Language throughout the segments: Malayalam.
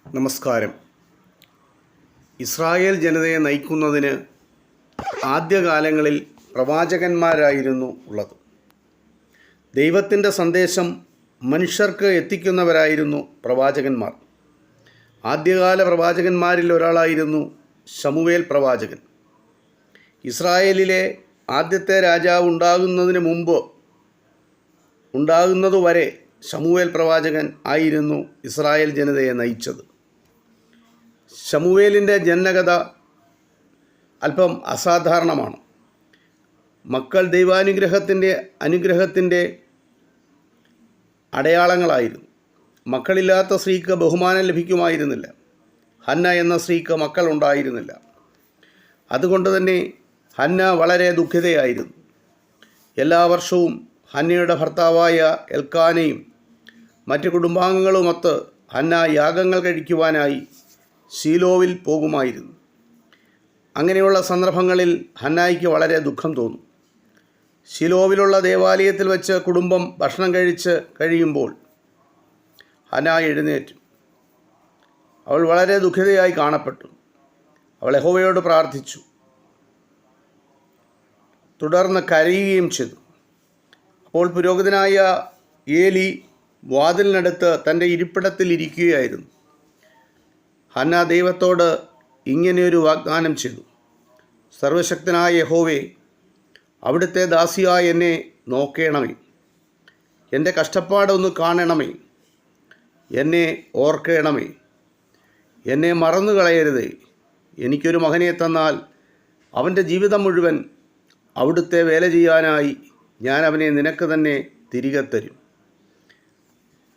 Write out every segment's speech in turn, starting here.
നമസ്കാരം. ഇസ്രായേൽ ജനതയെ നയിക്കുന്നതിന് ആദ്യകാലങ്ങളിൽ പ്രവാചകന്മാരായിരുന്നു ഉള്ളത്. ദൈവത്തിൻ്റെ സന്ദേശം മനുഷ്യർക്ക് എത്തിക്കുന്നവരായിരുന്നു പ്രവാചകന്മാർ. ആദ്യകാല പ്രവാചകന്മാരിൽ ഒരാളായിരുന്നു ശമൂവേൽ പ്രവാചകൻ. ഇസ്രായേലിലെ ആദ്യത്തെ രാജാവ് ഉണ്ടാകുന്നതുവരെ ശമൂവേൽ പ്രവാചകൻ ആയിരുന്നു ഇസ്രായേൽ ജനതയെ നയിച്ചത്. ശമൂവേലിൻ്റെ ജനനകഥ അല്പം അസാധാരണമാണ്. മക്കൾ അനുഗ്രഹത്തിൻ്റെ അടയാളങ്ങളായിരുന്നു. മക്കളില്ലാത്ത സ്ത്രീക്ക് ബഹുമാനം ലഭിക്കുമായിരുന്നില്ല. ഹന്ന എന്ന സ്ത്രീക്ക് മക്കൾ ഉണ്ടായിരുന്നില്ല. അതുകൊണ്ട് തന്നെ ഹന്ന വളരെ ദുഃഖിതയായിരുന്നു. എല്ലാ വർഷവും ഹന്നയുടെ ഭർത്താവായ എൽക്കാനയും മറ്റ് കുടുംബാംഗങ്ങളുമൊത്ത് ഹന്ന യാഗങ്ങൾ കഴിക്കുവാനായി ശീലോവിൽ പോകുമായിരുന്നു. അങ്ങനെയുള്ള സന്ദർഭങ്ങളിൽ ഹന്നായിക്ക് വളരെ ദുഃഖം തോന്നും. ശീലോവിലുള്ള ദേവാലയത്തിൽ വെച്ച് കുടുംബം ഭക്ഷണം കഴിയുമ്പോൾ ഹന്ന എഴുന്നേറ്റു. അവൾ വളരെ ദുഃഖിതയായി കാണപ്പെട്ടു. അവൾ യഹോവയോട് പ്രാർത്ഥിച്ചു. തുടർന്ന് കരയുകയും ചെയ്തു. അപ്പോൾ പുരോഹിതനായ ഏലി വാതിലിനടുത്ത് തൻ്റെ ഇരിപ്പിടത്തിൽ ഇരിക്കുകയായിരുന്നു. ഹന്ന ദൈവത്തോട് ഇങ്ങനെയൊരു വാഗ്ദാനം ചെയ്തു: സർവശക്തനായ യഹോവേ, അവിടുത്തെ ദാസിയായ എന്നെ നോക്കേണമേ. എൻ്റെ കഷ്ടപ്പാടൊന്ന് കാണണമേ. എന്നെ ഓർക്കണമേ. എന്നെ മറന്നു കളയരുതേ. എനിക്കൊരു മകനെ തന്നാൽ അവൻ്റെ ജീവിതം മുഴുവൻ അവിടുത്തെ വേല ചെയ്യാനായി ഞാൻ അവനെ നിനക്ക് തന്നെ തിരികെ തരും.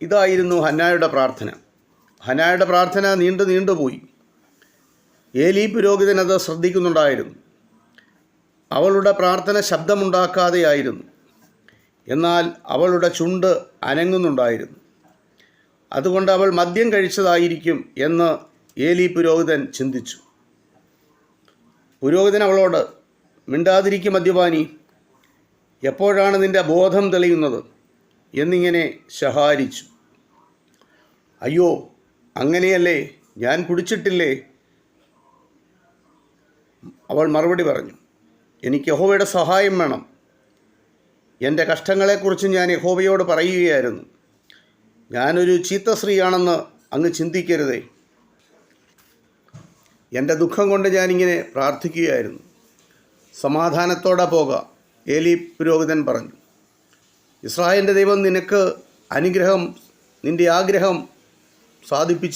ഇതായിരുന്നു ഹന്നായുടെ പ്രാർത്ഥന. ഹന്നായുടെ പ്രാർത്ഥന നീണ്ടുപോയി. ഏലി പുരോഹിതൻ അത് ശ്രദ്ധിക്കുന്നുണ്ടായിരുന്നു. അവളുടെ പ്രാർത്ഥന ശബ്ദമുണ്ടാക്കാതെയായിരുന്നു. എന്നാൽ അവളുടെ ചുണ്ട് അനങ്ങുന്നുണ്ടായിരുന്നു. അതുകൊണ്ട് അവൾ മദ്യം കഴിച്ചതായിരിക്കും എന്ന് ഏലി പുരോഹിതൻ ചിന്തിച്ചു. പുരോഹിതൻ അവളോട്, മിണ്ടാതിരിക്കും മദ്യപാനി, എപ്പോഴാണ് നിൻ്റെ ബോധം തെളിയുന്നത് എന്നിങ്ങനെ ശകാരിച്ചു. അയ്യോ, അങ്ങനെയല്ലേ, ഞാൻ കുടിച്ചിട്ടില്ലേ. അവൾ മറുപടി പറഞ്ഞു, എനിക്ക് യഹോവയുടെ സഹായം വേണം. എൻ്റെ കഷ്ടങ്ങളെക്കുറിച്ച് ഞാൻ യഹോവയോട് പറയുകയായിരുന്നു. ഞാനൊരു ചീത്ത സ്ത്രീയാണെന്ന് അങ്ങ് ചിന്തിക്കരുതേ. എൻ്റെ ദുഃഖം കൊണ്ട് ഞാനിങ്ങനെ പ്രാർത്ഥിക്കുകയായിരുന്നു. സമാധാനത്തോടെ പോക, ഏലി പുരോഹിതൻ പറഞ്ഞു. ഇസ്രായേലിൻ്റെ ദൈവം നിന്റെ ആഗ്രഹം സാധിപ്പിച്ചു